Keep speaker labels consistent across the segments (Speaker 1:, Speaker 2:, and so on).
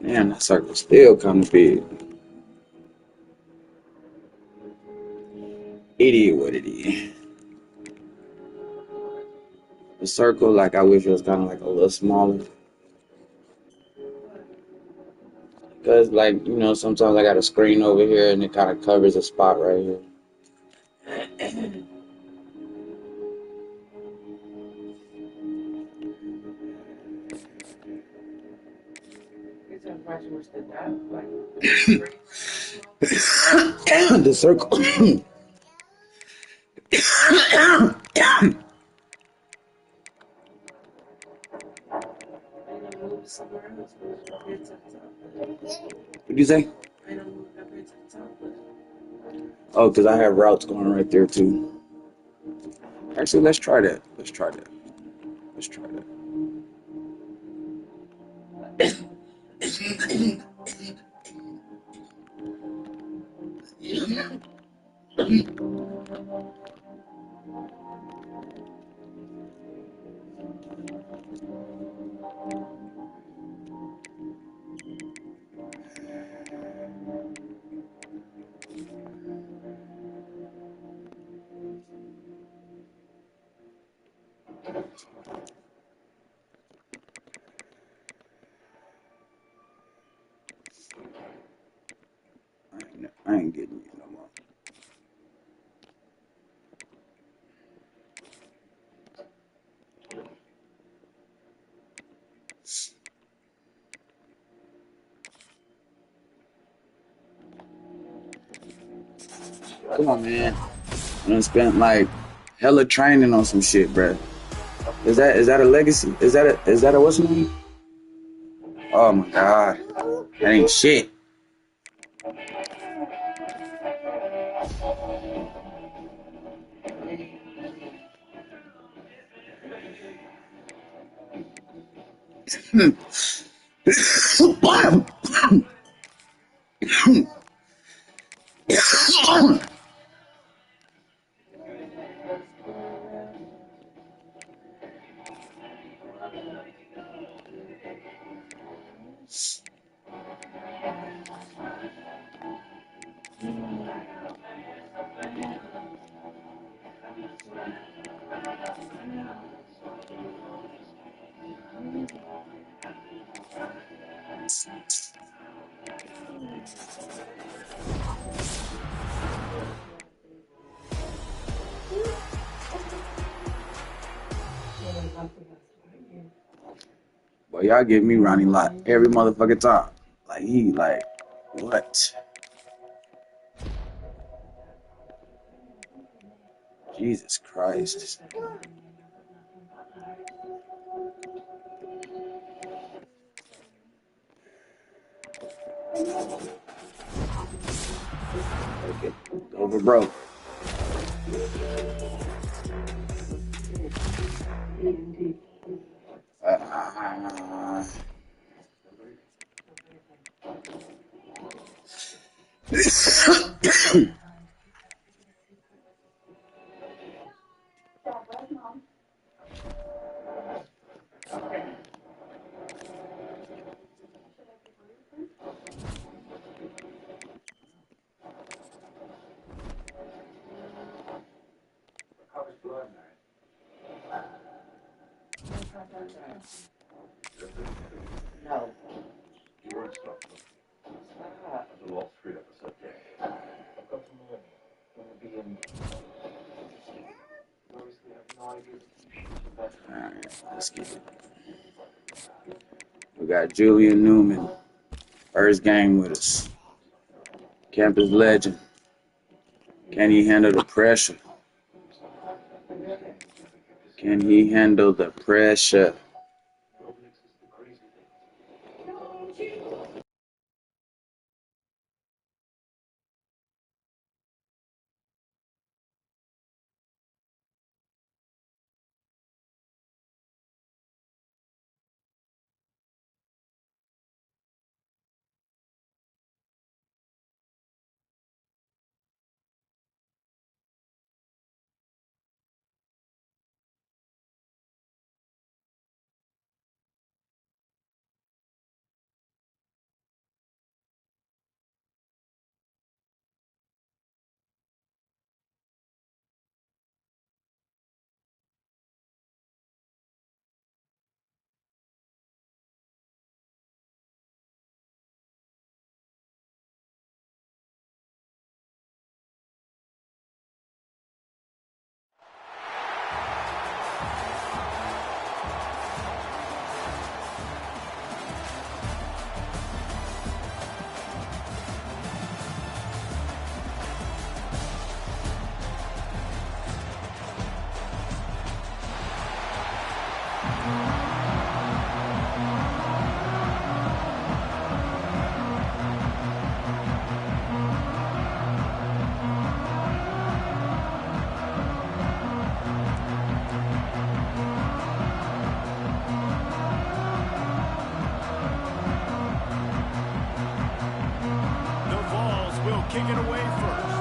Speaker 1: Man, that circle's still kind of big. It is what it is. The circle, like I wish it was kind of like a little smaller. Because, like, you know, sometimes I got a screen over here and it kind of covers a spot right here. The circle. What'd you say? Oh, because I have routes going right there too. Actually, let's try that. Let's try that. Let's try that. I ain't getting you no more. Come on, man. I done spent like hella training on some shit, bruh. Is that a legacy? Is that a what's the name? Oh my god. That ain't shit. Boy, y'all give me Ronnie Lott every motherfucking time. Like, what? Jesus Christ. Okay, over, bro.
Speaker 2: No. You weren't stopped. Stop.
Speaker 1: Let's get it. We got Julian Newman, first game with us. Campus legend. Can he handle the pressure? Can he handle the pressure?
Speaker 2: Kick it away first.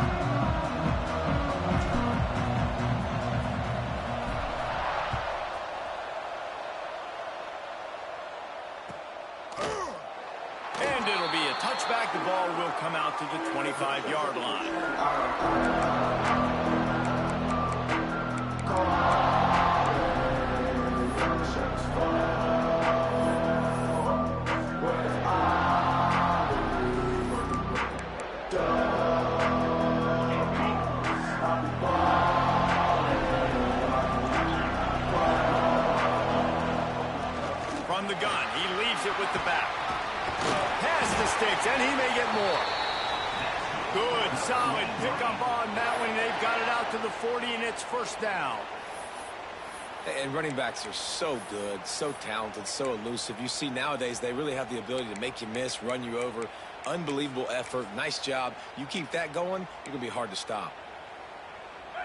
Speaker 2: And it'll be a touchback. The ball will come out to the 25-yard line. From the gun, he leaves it with the back. Pass the sticks, and he may get more. Good, solid pickup on that one. They've got it out to the 40, and it's first down.
Speaker 3: And running backs are so good, so talented, so elusive. You see nowadays they really have the ability to make you miss, run you over. Unbelievable effort. Nice job. You keep that going, you're going to be hard to stop.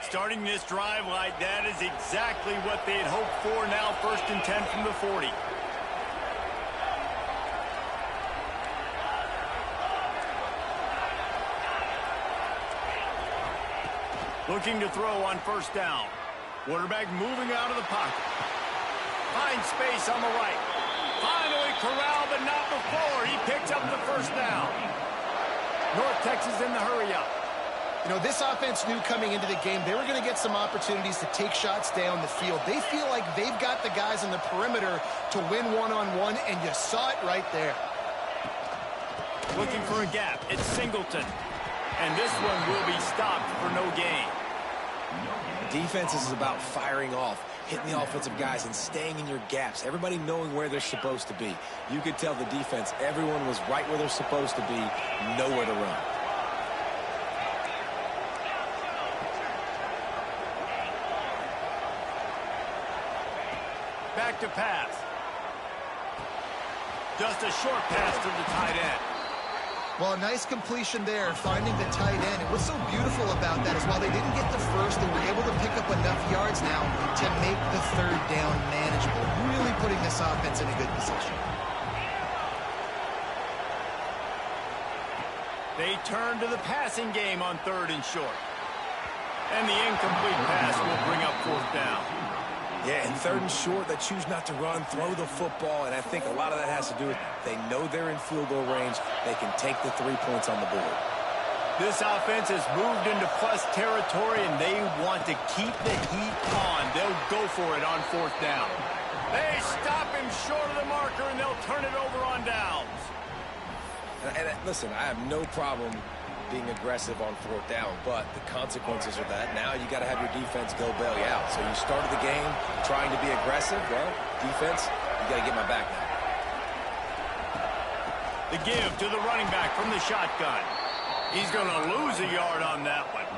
Speaker 2: Starting this drive like that is exactly what they had hoped for. Now 1st and 10 from the 40. Looking to throw on 1st down. Quarterback moving out of the pocket. Finds space on the right. Finally corralled, but not before. He picks up the 1st down. North Texas in the hurry up.
Speaker 4: You know, this offense knew coming into the game they were going to get some opportunities to take shots down the field. They feel like they've got the guys on the perimeter to win one-on-one, and you saw it right there.
Speaker 2: Looking for a gap. It's Singleton. And this one will be stopped for no gain.
Speaker 3: Defense is about firing off, hitting the offensive guys and staying in your gaps. Everybody knowing where they're supposed to be. You could tell the defense, everyone was right where they're supposed to be, nowhere to run.
Speaker 2: Back to pass. Just a short pass to the tight end.
Speaker 4: Well, a nice completion there, finding the tight end. And what's so beautiful about that is while they didn't get the first, they were able to pick up enough yards now to make the 3rd down manageable. Really putting this offense in a good position.
Speaker 2: They turn to the passing game on 3rd and short. And the incomplete pass will bring up 4th down.
Speaker 3: Yeah, and 3rd and short, they choose not to run, throw the football, and I think a lot of that has to do with they know they're in field goal range. They can take the 3 points on the board.
Speaker 2: This offense has moved into plus territory, and they want to keep the heat on. They'll go for it on 4th down. They stop him short of the marker, and they'll turn it over on downs.
Speaker 3: And listen, I have no problem being aggressive on 4th down, but the consequences of that, now you got to have your defense go bail you out. So you started the game trying to be aggressive. Well, defense, you got to get my back now.
Speaker 2: The give to the running back from the shotgun. He's going to lose a yard on that one.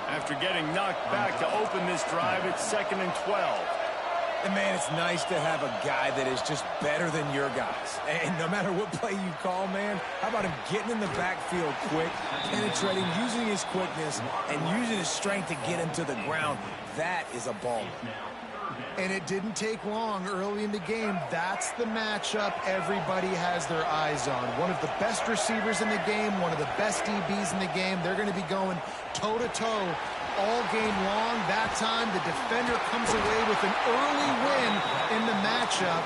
Speaker 2: After getting knocked back to open this drive, it's 2nd and 12.
Speaker 3: And, man, it's nice to have a guy that is just better than your guys. And no matter what play you call, man, how about him getting in the backfield quick, penetrating, using his quickness, and using his strength to get him to the ground. That is a baller.
Speaker 4: And it didn't take long early in the game. That's the matchup everybody has their eyes on. One of the best receivers in the game, one of the best DBs in the game. They're going to be going toe-to-toe all game long. That time, the defender comes away with an early win in the matchup,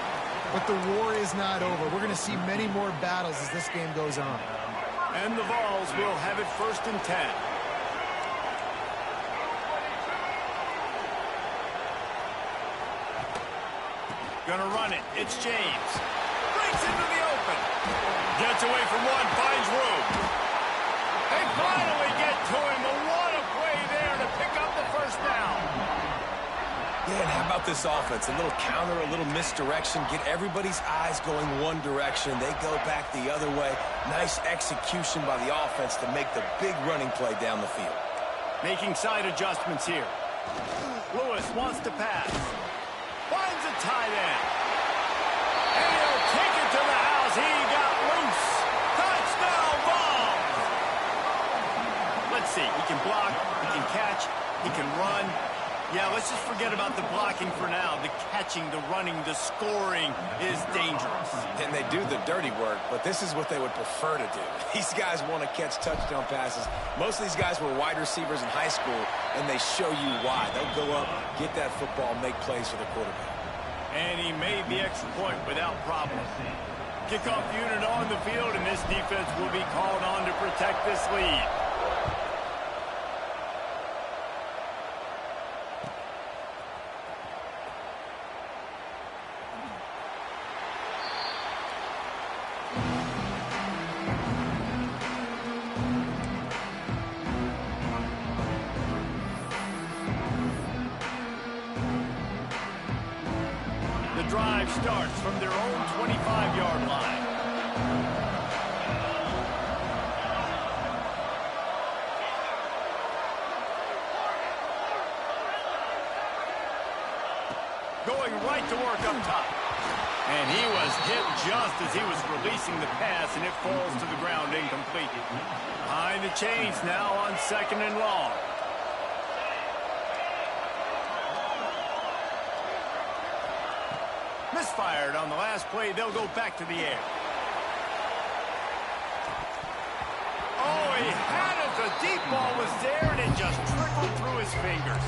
Speaker 4: but the war is not over. We're going to see many more battles as this game goes on.
Speaker 2: And the Vols will have it 1st and 10. Gonna run it. It's James. Breaks into the open. Gets away from one, finds room. They finally get to him. A what a play there to pick up the 1st down.
Speaker 3: Yeah, and how about this offense? A little counter, a little misdirection. Get everybody's eyes going one direction. They go back the other way. Nice execution by the offense to make the big running play down the field.
Speaker 2: Making side adjustments here. Lewis wants to pass. Finds a tight end. And he'll take it to the house. He got loose. Touchdown ball. Let's see. He can block. He can catch. He can run. Yeah, let's just forget about the blocking for now. The catching, the running, the scoring is dangerous.
Speaker 3: And they do the dirty work, but this is what they would prefer to do. These guys want to catch touchdown passes. Most of these guys were wide receivers in high school, and they show you why. They'll go up, get that football, make plays for the quarterback.
Speaker 2: And he made the extra point without problem. Kickoff unit on the field, and this defense will be called on to protect this lead. Drive starts from their own 25-yard line. Going right to work up top. And he was hit just as he was releasing the pass, and it falls to the ground incomplete. Behind the chains now on 2nd and long. Misfired on the last play. They'll go back to the air. Oh, he had it. The deep ball was there, and it just trickled through his fingers.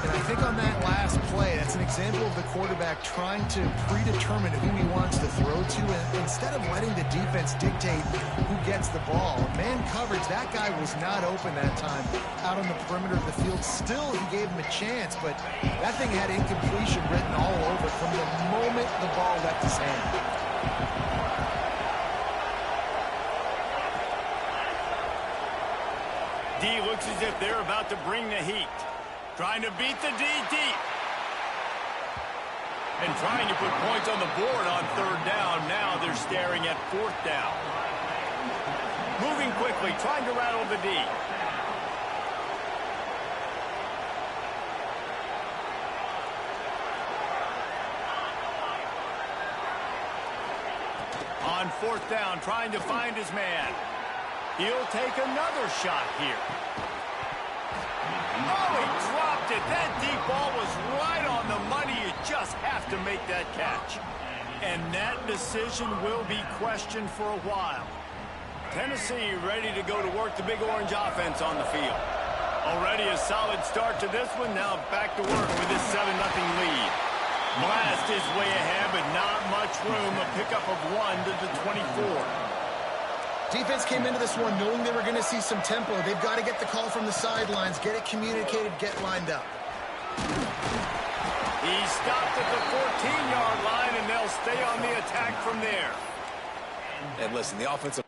Speaker 4: And I think on that last play, that's an example of the quarterback trying to predetermine who he wants to throw to, and instead of letting the defense dictate who gets the ball. Man coverage, that guy was not open that time out on the perimeter of the field. Still, he gave him a chance, but that thing had incompletion written all over from the moment the ball left his hand.
Speaker 2: D looks as if they're about to bring the heat. Trying to beat the D deep. And trying to put points on the board on 3rd down. Now they're staring at 4th down. Moving quickly, trying to rattle the D. On 4th down, trying to find his man. He'll take another shot here. Oh, he dropped it. That deep ball was right on the money. You just have to make that catch. And that decision will be questioned for a while. Tennessee ready to go to work the Big Orange offense on the field. Already a solid start to this one. Now back to work with this 7-0 lead. Blast is way ahead, but not much room. A pickup of 1 to the 24.
Speaker 4: Defense came into this one knowing they were going to see some tempo. They've got to get the call from the sidelines, get it communicated, get lined up.
Speaker 2: He stopped at the 14-yard line, and they'll stay on the attack from there.
Speaker 3: And listen, the offensive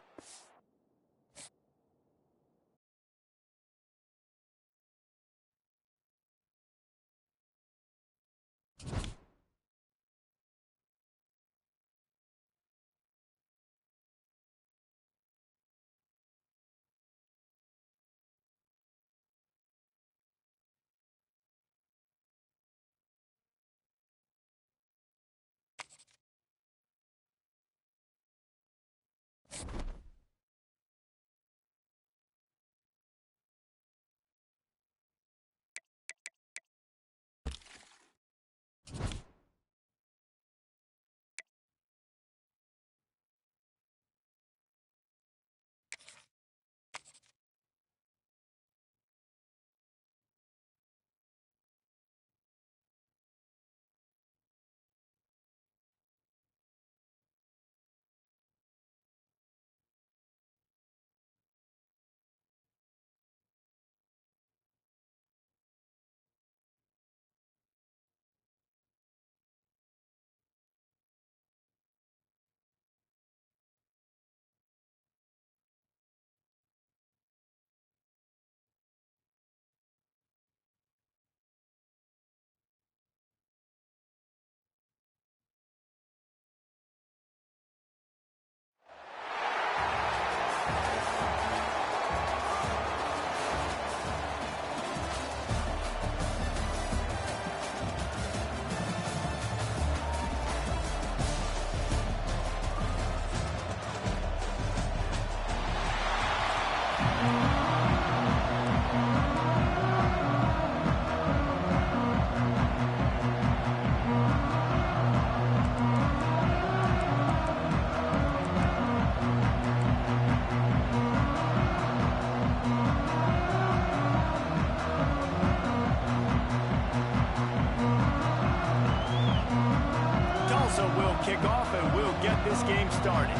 Speaker 2: this game started.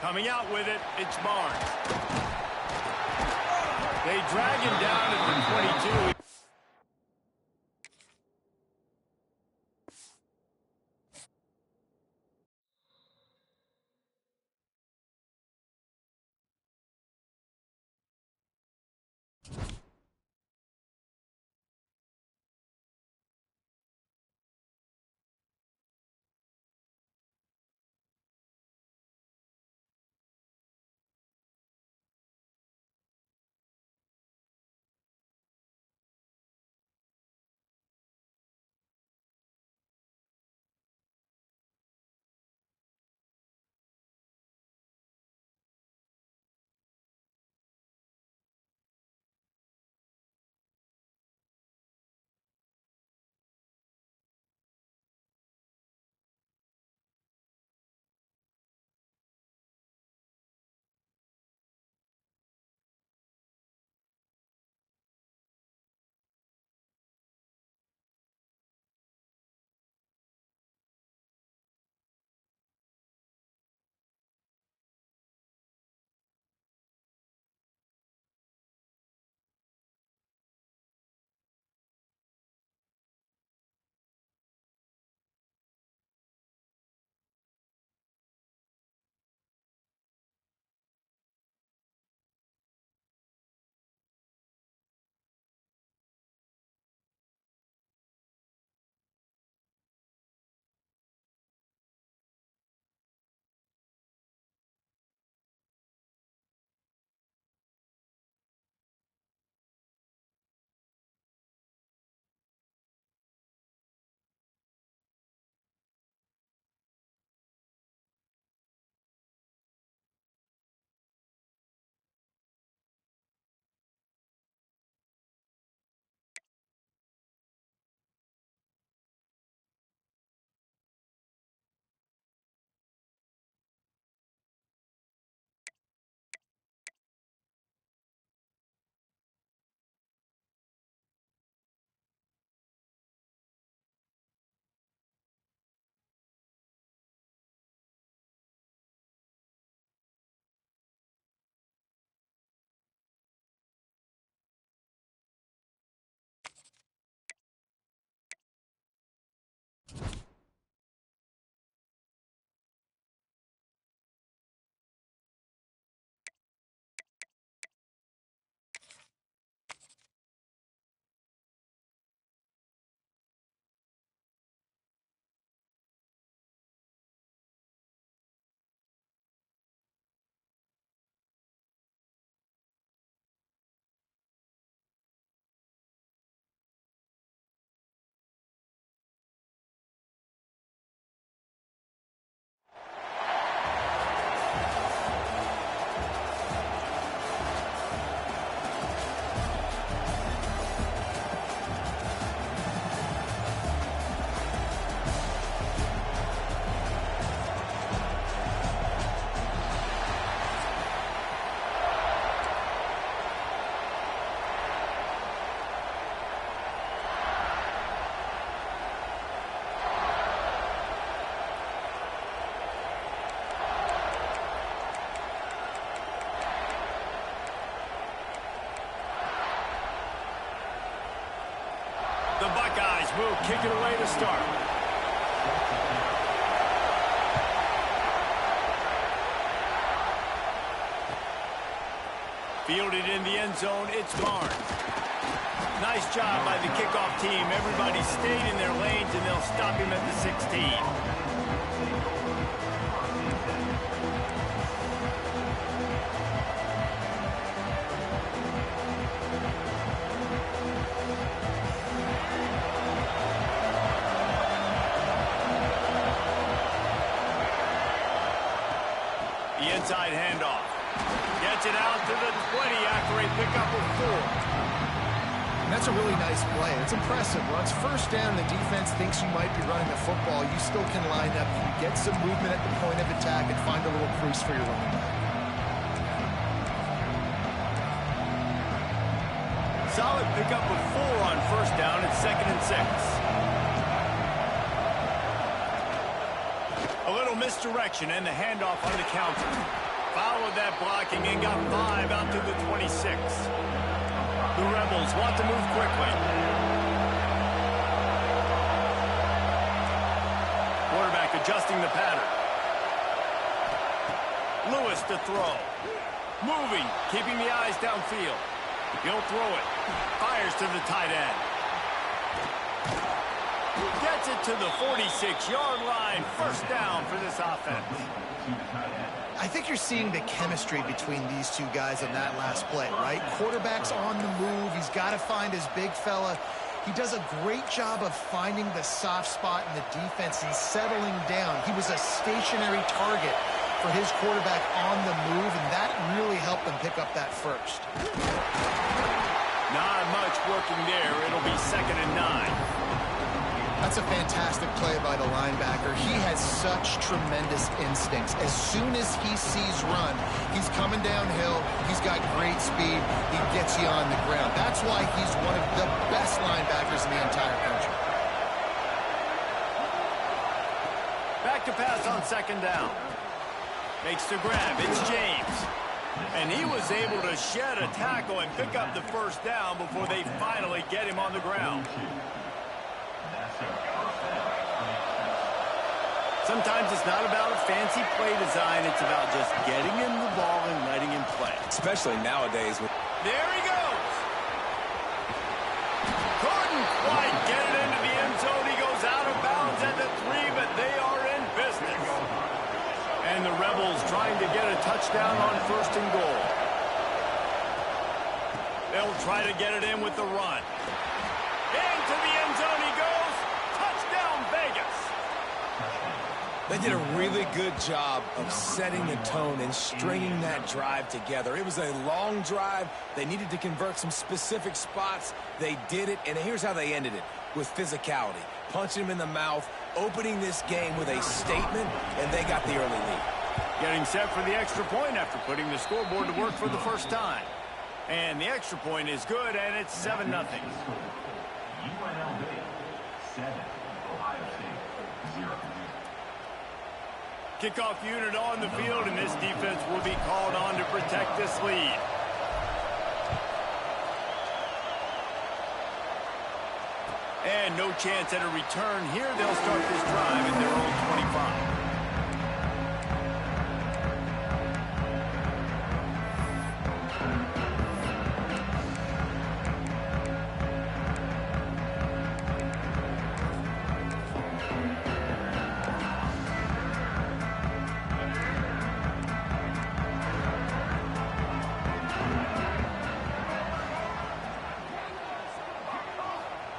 Speaker 2: Coming out with it, it's Barnes. They drag him down at the 22. The Buckeyes will kick it away to start. Fielded in the end zone, it's Barnes. Nice job by the kickoff team. Everybody stayed in their lanes, and they'll stop him at the 16. The inside handoff. Gets it out to the 20 after a pickup of 4.
Speaker 4: And that's a really nice play. It's impressive. Once first down, the defense thinks you might be running the football. You still can line up. You can get some movement at the point of attack and find a little crease for your running back.
Speaker 2: Solid pickup of 4 on first down at 2nd and 6. A little misdirection and the handoff on the counter. Followed that blocking and got 5 out to the 26. The Rebels want to move quickly. Quarterback adjusting the pattern. Lewis to throw. Moving, keeping the eyes downfield. He'll throw it. Fires to the tight end. Gets it to the 46-yard line. First down for this offense.
Speaker 4: I think you're seeing the chemistry between these two guys on that last play, right? Quarterback's on the move. He's got to find his big fella. He does a great job of finding the soft spot in the defense and settling down. He was a stationary target for his quarterback on the move, and that really helped them pick up that first.
Speaker 2: Not much working there. It'll be 2nd and 9.
Speaker 4: That's a fantastic play by the linebacker. He has such tremendous instincts. As soon as he sees run, he's coming downhill. He's got great speed. He gets you on the ground. That's why he's one of the best linebackers in the entire country.
Speaker 2: Back to pass on 2nd down. Makes the grab. It's James. And he was able to shed a tackle and pick up the first down before they finally get him on the ground. Sometimes it's not about a fancy play design. It's about just getting him the ball and letting him play.
Speaker 3: Especially nowadays.
Speaker 2: There he goes. Couldn't quite get it into the end zone. He goes out of bounds at the 3, but they are in business. And the Rebels trying to get a touchdown on 1st and goal. They'll try to get it in with the run. Into the end zone he goes. Touchdown, Vegas.
Speaker 3: They did a really good job of setting the tone and stringing that drive together. It was a long drive. They needed to convert some specific spots. They did it, and here's how they ended it, with physicality. Punching him in the mouth, opening this game with a statement, and they got the early lead.
Speaker 2: Getting set for the extra point after putting the scoreboard to work for the first time. And the extra point is good, and it's 7-0.
Speaker 5: UNLV 7, Ohio State 0.
Speaker 2: Kickoff unit on the field, and this defense will be called on to protect this lead. And no chance at a return here. They'll start this drive at their own 25.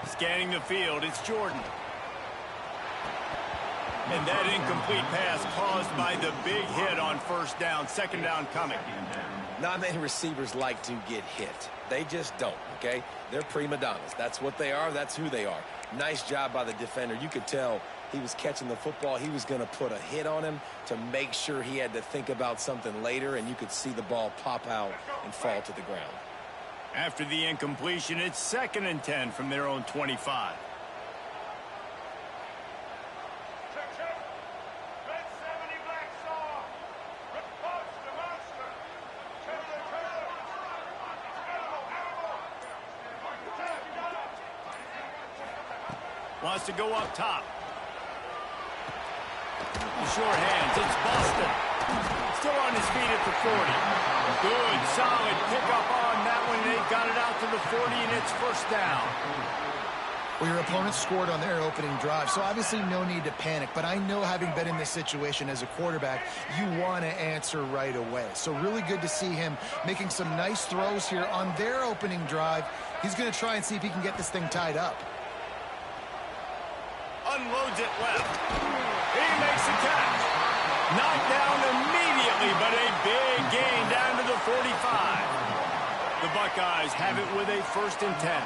Speaker 2: Scanning the field, it's Jordan. And that incomplete pass caused by the big hit on 1st down. 2nd down coming.
Speaker 3: Not many receivers like to get hit. They just don't, okay? They're prima donnas. That's what they are. That's who they are. Nice job by the defender. You could tell he was catching the football. He was going to put a hit on him to make sure he had to think about something later, and you could see the ball pop out and fall to the ground.
Speaker 2: After the incompletion, it's 2nd and 10 from their own 25. Wants to go up top. The short hands, it's Boston. Still on his feet at the 40. Good, solid pickup on that one. They got it out to the 40, and it's 1st down.
Speaker 4: Well, your opponent scored on their opening drive, so obviously no need to panic. But I know, having been in this situation as a quarterback, you want to answer right away. So really good to see him making some nice throws here on their opening drive. He's going to try and see if he can get this thing tied up.
Speaker 2: Unloads it left. He makes the catch. Knocked down immediately, but a big gain down to the 45. The Buckeyes have it with a 1st and 10.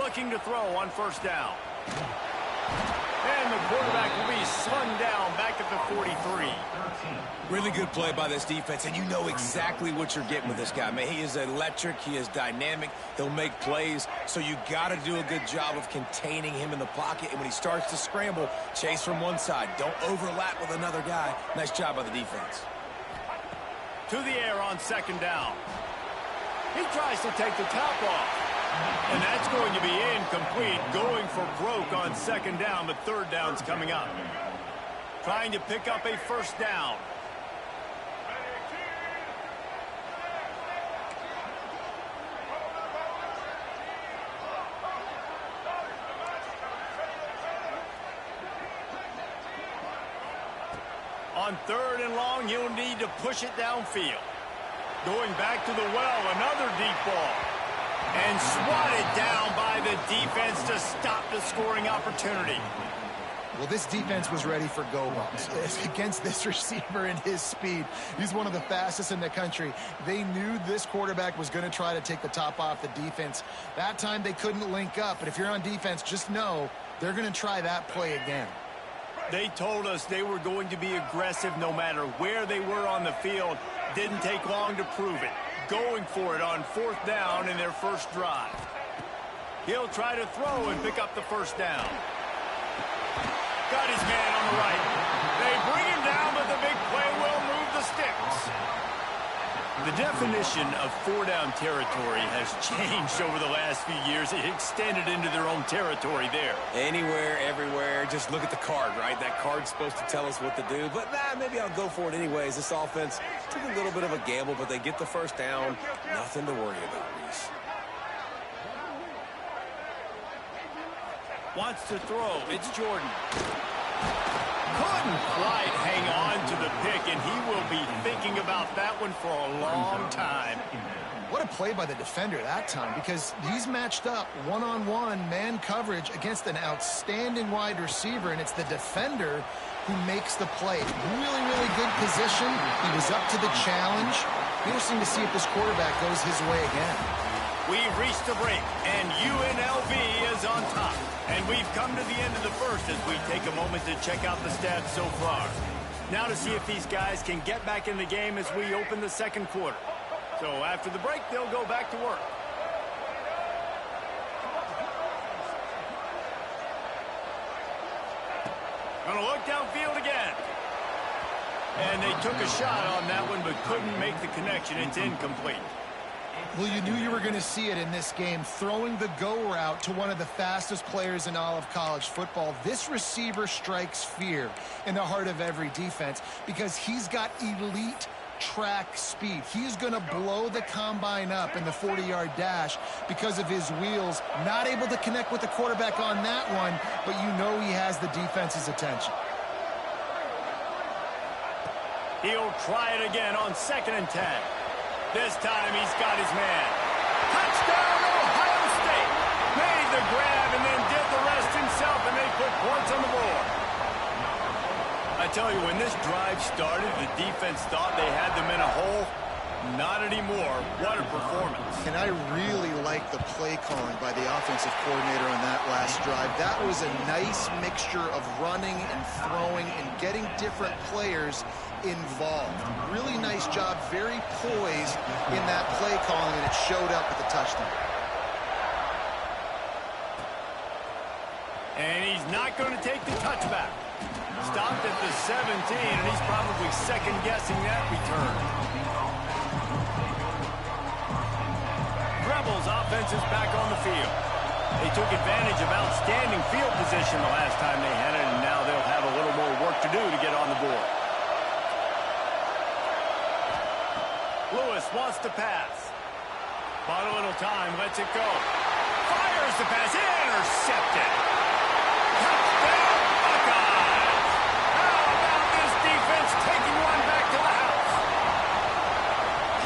Speaker 2: Looking to throw on 1st down. And and the quarterback will be slung down back at the 43.
Speaker 3: Really good play by this defense, and you know exactly what you're getting with this guy. Man, he is electric. He is dynamic. He'll make plays, so you got to do a good job of containing him in the pocket. And when he starts to scramble, chase from one side. Don't overlap with another guy. Nice job by the defense.
Speaker 2: To the air on second down. He tries to take the top off. And that's going to be incomplete, going for broke on second down, but third down's coming up. Trying to pick up a first down. On third and long, he'll need to push it downfield. Going back to the well, another deep ball. And swatted down by the defense to stop the scoring opportunity.
Speaker 4: Well, this defense was ready for go-bumps against this receiver and his speed. He's one of the fastest in the country. They knew this quarterback was going to try to take the top off the defense. That time they couldn't link up, but if you're on defense, just know they're going to try that play again.
Speaker 2: They told us they were going to be aggressive no matter where they were on the field. Didn't take long to prove it. Going for it on fourth down in their first drive. He'll try to throw and pick up the first down. Got his man on the right. They bring him down, but the big play will move the sticks. The definition of four-down territory has changed over the last few years. It extended into their own territory there.
Speaker 3: Anywhere, everywhere, just look at the card, right? That card's supposed to tell us what to do, but maybe I'll go for it anyways. This offense took a little bit of a gamble, but they get the first down. Nothing to worry about, Reese.
Speaker 2: Wants to throw. It's Jordan. Couldn't quite hang on to the pick, and he will be thinking about that one for a long time.
Speaker 4: What a play by the defender that time, because he's matched up one-on-one man coverage against an outstanding wide receiver, and it's the defender who makes the play. Really, really good position. He was up to the challenge. Interesting to see if this quarterback goes his way again.
Speaker 2: We've reached the break, and UNLV is on top. And we've come to the end of the first as we take a moment to check out the stats so far. Now to see if these guys can get back in the game as we open the second quarter. So after the break, they'll go back to work. Gonna look downfield again. And they took a shot on that one, but couldn't make the connection. It's incomplete.
Speaker 4: Well, you knew you were going to see it in this game, throwing the go route to one of the fastest players in all of college football. This receiver strikes fear in the heart of every defense because he's got elite track speed. He's going to blow the combine up in the 40-yard dash because of his wheels. Not able to connect with the quarterback on that one, but you know he has the defense's attention.
Speaker 2: He'll try it again on 2nd and 10. This time he's got his man. Touchdown, Ohio State. Made the grab and then did the rest himself, and they put points on the board. I tell you, when this drive started, the defense thought they had them in a hole. Not anymore. What a performance.
Speaker 4: And I really like the play calling by the offensive coordinator on that last drive. That was a nice mixture of running and throwing and getting different players involved. Really nice job, very poised in that play calling, and it showed up with the touchdown.
Speaker 2: And he's not going to take the touchback. Stopped at the 17, and he's probably second-guessing that return. Rebels offense is back on the field. They took advantage of outstanding field position the last time they had it, and now they'll have a little more work to do to get on the board. Lewis wants to pass. Bought a little time, lets it go. Fires the pass, intercepted. Touchdown, Buckeyes! How about this defense taking one back to the house?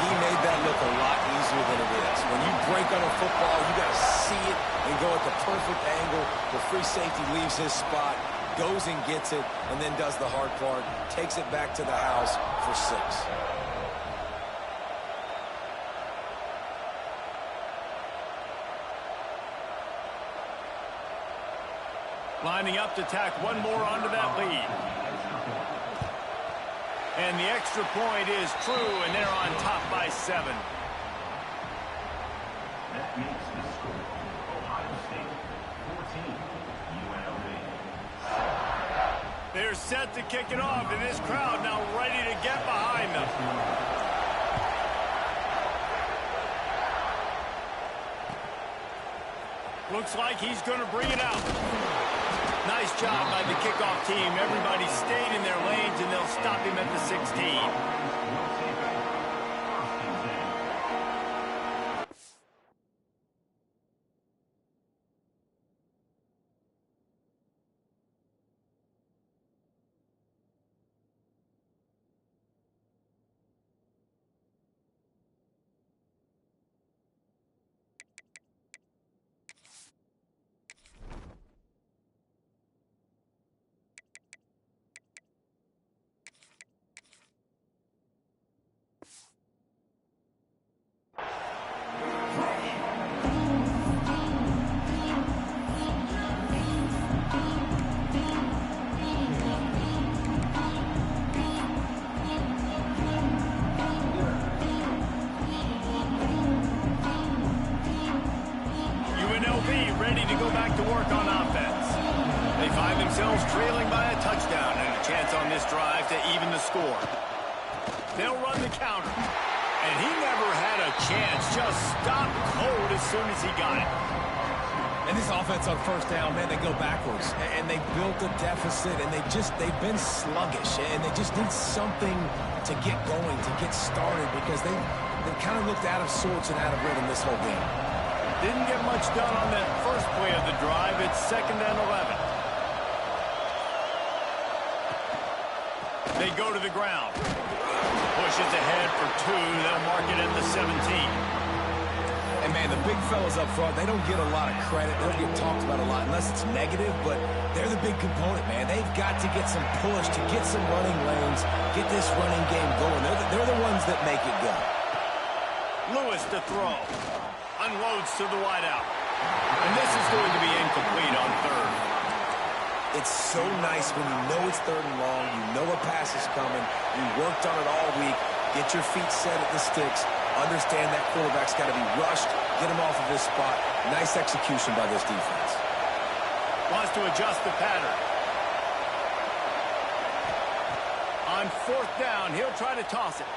Speaker 3: He made that look a lot easier than it is. When you break on a football, you got to see it and go at the perfect angle. The free safety leaves his spot, goes and gets it, and then does the hard part, takes it back to the house for 6.
Speaker 2: Lining up to tack one more onto that lead. And the extra point is true, and they're on top by 7.
Speaker 5: That makes the score Ohio State 14, UNLV.
Speaker 2: They're set to kick it off, and this crowd now ready to get behind them. Looks like he's going to bring it out. Nice job by the kickoff team. Everybody stayed in their lanes, and they'll stop him at the 16. Ready to go back to work on offense. They find themselves trailing by a touchdown and a chance on this drive to even the score. They'll run the counter. And he never had a chance. Just stopped cold as soon as he got it.
Speaker 3: And this offense on first down, man, they go backwards. And they built a deficit, and they've been sluggish. And they just need something to get going, to get started, because they kind of looked out of sorts and out of rhythm this whole game.
Speaker 2: Didn't get much done on that first play of the drive. It's 2nd and 11. They go to the ground. Pushes ahead for 2. They'll mark it at the 17.
Speaker 3: And, man, the big fellas up front, they don't get a lot of credit. They don't get talked about a lot unless it's negative, but they're the big component, man. They've got to get some push, to get some running lanes, get this running game going. They're the ones that make it go.
Speaker 2: Lewis to throw. Unloads to the wideout. And this is going to be incomplete on 3rd.
Speaker 3: It's so nice when you know it's 3rd and long, you know a pass is coming, you worked on it all week, get your feet set at the sticks, understand that quarterback's got to be rushed, get him off of his spot. Nice execution by this defense.
Speaker 2: Wants to adjust the pattern. On 4th down, he'll try to toss it.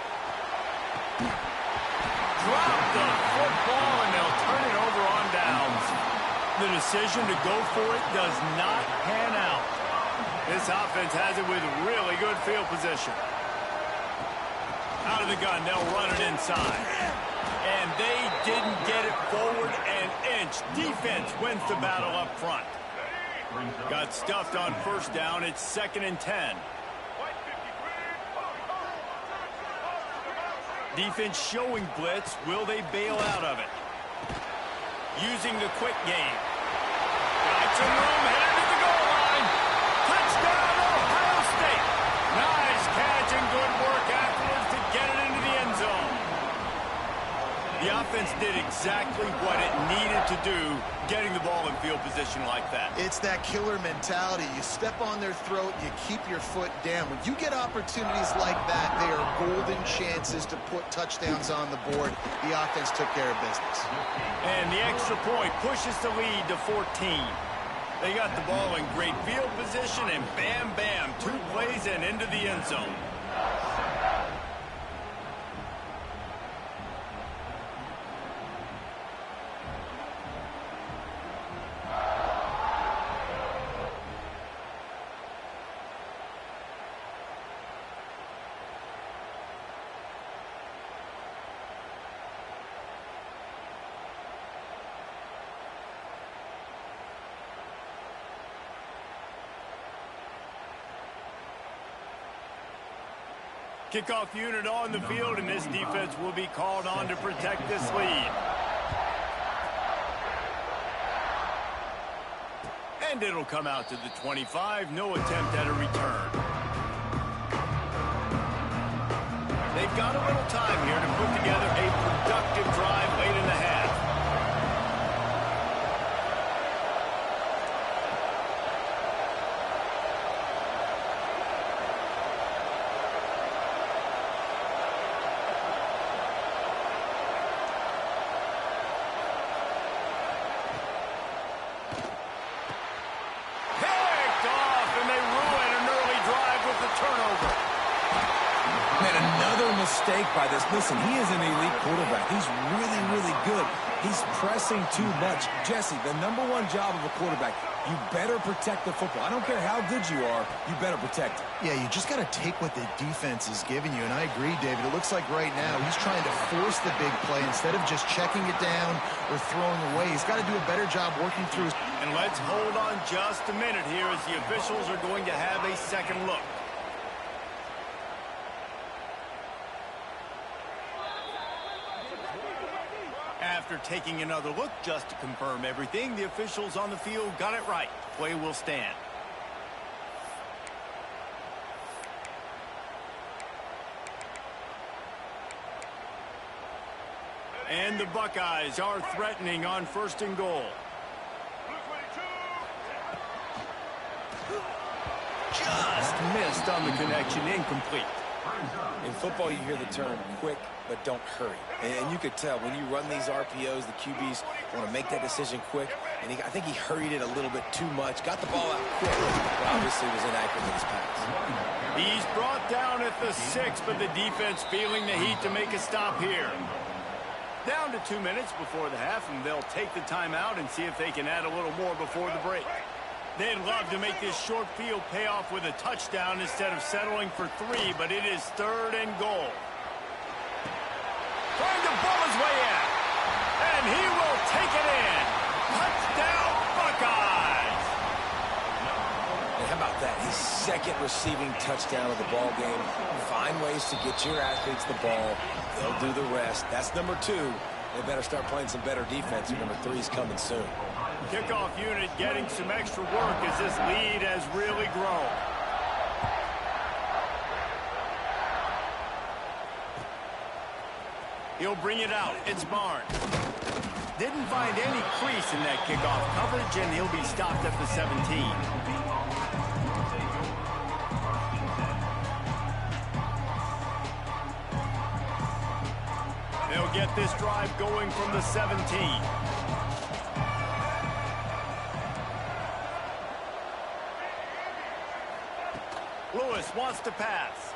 Speaker 2: Drop the football, and they'll turn it over on downs. The decision to go for it does not pan out. This offense has it with really good field position. Out of the gun, they'll run it inside. And they didn't get it forward an inch. Defense wins the battle up front. Got stuffed on 1st down. It's 2nd and 10. Defense showing blitz. Will they bail out of it? Using the quick game. Got some room, headed to the goal line. Touchdown, Ohio State. Nice catch and good work afterwards to get it into the end zone. The offense did exactly what it needed to do, getting the ball in field position like that.
Speaker 4: It's that killer mentality. You step on their throat, you keep your foot down. When you get opportunities like that, they are golden chances to put touchdowns on the board. The offense took care of business.
Speaker 2: And the extra point pushes the lead to 14. They got the ball in great field position, and bam, bam, 2 plays and into the end zone. Kickoff unit on the field, and this defense will be called on to protect this lead. And it'll come out to the 25. No attempt at a return. They've got a little time here to put together a productive drive late in the half.
Speaker 3: intrigued by this. Listen, he is an elite quarterback. He's really, really good. He's pressing too much. Jesse, the #1 job of a quarterback, you better protect the football. I don't care how good you are, you better protect it.
Speaker 4: Yeah, you just got to take what the defense is giving you, and I agree, David. It looks like right now he's trying to force the big play instead of just checking it down or throwing away. He's got to do a better job working through his...
Speaker 2: And let's hold on just a minute here as the officials are going to have a second look. After taking another look just to confirm everything, the officials on the field got it right. Play will stand. And the Buckeyes are threatening on 1st and goal. Just missed on the connection, incomplete.
Speaker 3: In football, you hear the term quick, but don't hurry. And you could tell when you run these RPOs, the QBs want to make that decision quick. And I think he hurried it a little bit too much. Got the ball out quick, but obviously was inaccurate with his pass.
Speaker 2: He's brought down at the 6, but the defense feeling the heat to make a stop here. Down to 2 minutes before the half, and they'll take the timeout and see if they can add a little more before the break. They'd love to make this short field pay off with a touchdown instead of settling for 3, but it is 3rd and goal. Trying to bull his way in, and he will take it in. Touchdown, Buckeyes!
Speaker 3: And how about that? His 2nd receiving touchdown of the ball game. Find ways to get your athletes the ball. They'll do the rest. That's number 2. They better start playing some better defense. Number 3 is coming soon.
Speaker 2: Kickoff unit getting some extra work as this lead has really grown. He'll bring it out. It's Barnes. Didn't find any crease in that kickoff coverage, and he'll be stopped at the 17. They'll get this drive going from the 17. Lewis wants to pass.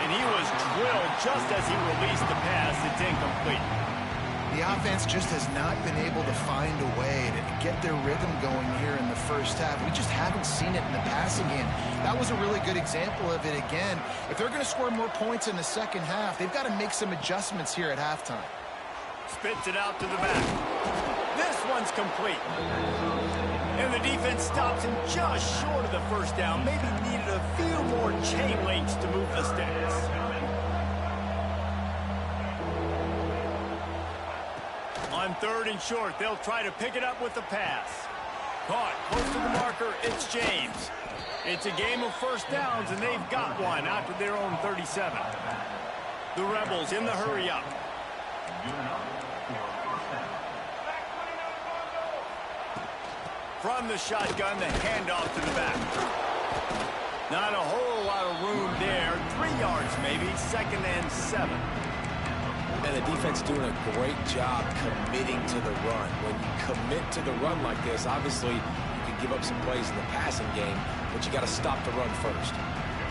Speaker 2: And he was drilled just as he released the pass. It's incomplete.
Speaker 4: The offense just has not been able to find a way to get their rhythm going here in the first half. We just haven't seen it in the passing game. That was a really good example of it again. If they're going to score more points in the second half, they've got to make some adjustments here at halftime.
Speaker 2: Spits it out to the back. This one's complete. And the defense stops him just short of the first down. Maybe needed a few more chain links to move the sticks. On 3rd and short, they'll try to pick it up with the pass. Caught close to the marker, it's James. It's a game of first downs, and they've got one out to their own 37. The Rebels in the hurry up. From the shotgun, the handoff to the back. Not a whole lot of room there. 3 yards maybe, 2nd and 7.
Speaker 3: And the defense doing a great job committing to the run. When you commit to the run like this, obviously you can give up some plays in the passing game, but you got to stop the run first.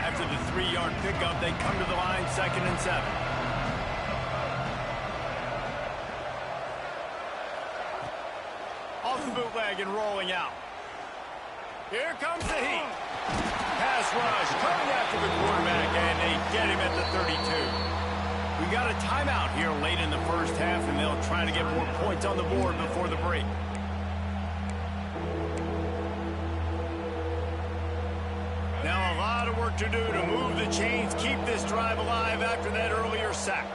Speaker 2: After the 3-yard pickup, they come to the line, 2nd and 7. Off the bootleg and rolling out. Here comes the heat. Pass rush coming after the quarterback, and they get him at the 32. We got a timeout here late in the first half, and they'll try to get more points on the board before the break. Now a lot of work to do to move the chains, keep this drive alive after that earlier sack.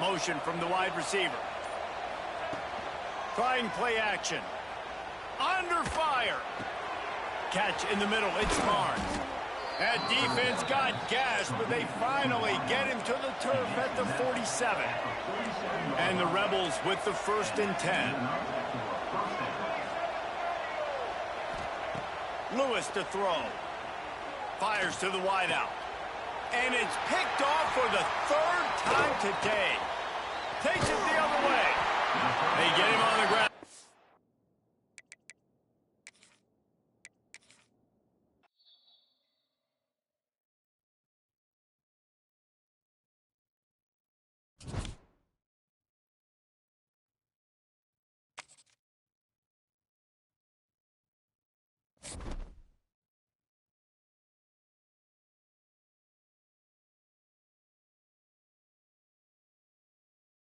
Speaker 2: Motion from the wide receiver. Trying play action. Under fire. Catch in the middle. It's Barnes. That defense got gashed, but they finally get him to the turf at the 47. And the Rebels with the 1st and 10. Lewis to throw. Fires to the wideout. And it's picked off for the 3rd time today. Takes it the other way. They get him on the ground.